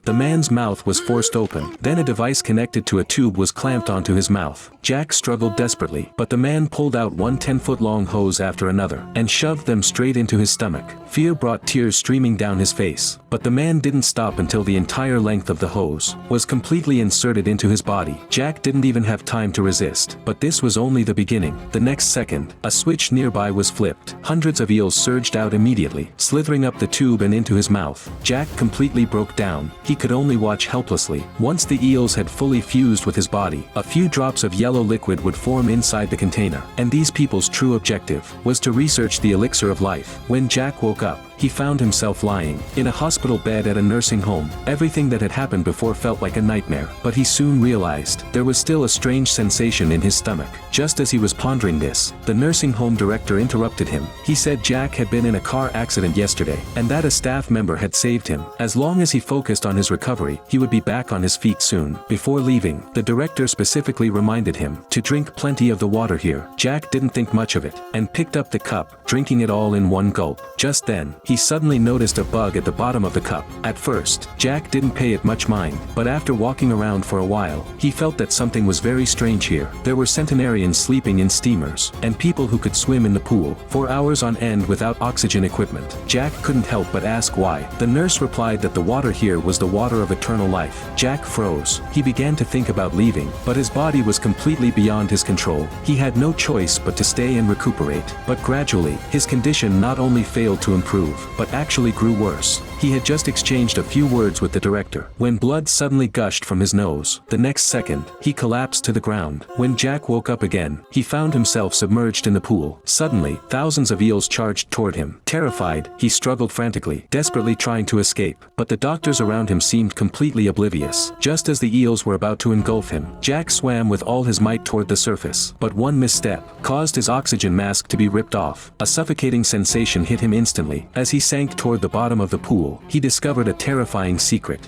The man's mouth was forced open. Then a device connected to a tube was clamped onto his mouth. Jack struggled desperately, but the man pulled out one 10-foot-long hose after another, and shoved them straight into his stomach. Fear brought tears streaming down his face, but the man didn't stop until the entire length of the hose was completely inserted into his body. Jack didn't even have time to resist, but this was only the beginning. The next second, a switch nearby was flipped. Hundreds of eels surged out immediately, slithering up the tube and into his mouth. Jack completely broke down. He could only watch helplessly. Once the eels had fully fused with his body, a few drops of yellow liquid would form inside the container, and these people's true objective was to research the elixir of life. When Jack woke up, he found himself lying in a hospital bed at a nursing home. Everything that had happened before felt like a nightmare, but he soon realized there was still a strange sensation in his stomach. Just as he was pondering this, the nursing home director interrupted him. He said Jack had been in a car accident yesterday, and that a staff member had saved him. As long as he focused on his recovery, he would be back on his feet soon. Before leaving, the director specifically reminded him to drink plenty of the water here. Jack didn't think much of it, and picked up the cup, drinking it all in one gulp. Just then, he suddenly noticed a bug at the bottom of the cup. At first, Jack didn't pay it much mind, but after walking around for a while, he felt that something was very strange here. There were centenarians sleeping in steamers, and people who could swim in the pool for hours on end without oxygen equipment. Jack couldn't help but ask why. The nurse replied that the water here was the water of eternal life. Jack froze. He began to think about leaving, but his body was completely beyond his control. He had no choice but to stay and recuperate. But gradually, his condition not only failed to improve, but actually grew worse. He had just exchanged a few words with the director, when blood suddenly gushed from his nose. The next second, he collapsed to the ground. When Jack woke up again, he found himself submerged in the pool. Suddenly, thousands of eels charged toward him. Terrified, he struggled frantically, desperately trying to escape, but the doctors around him seemed completely oblivious. Just as the eels were about to engulf him, Jack swam with all his might toward the surface, but one misstep caused his oxygen mask to be ripped off. A suffocating sensation hit him instantly. As he sank toward the bottom of the pool, he discovered a terrifying secret.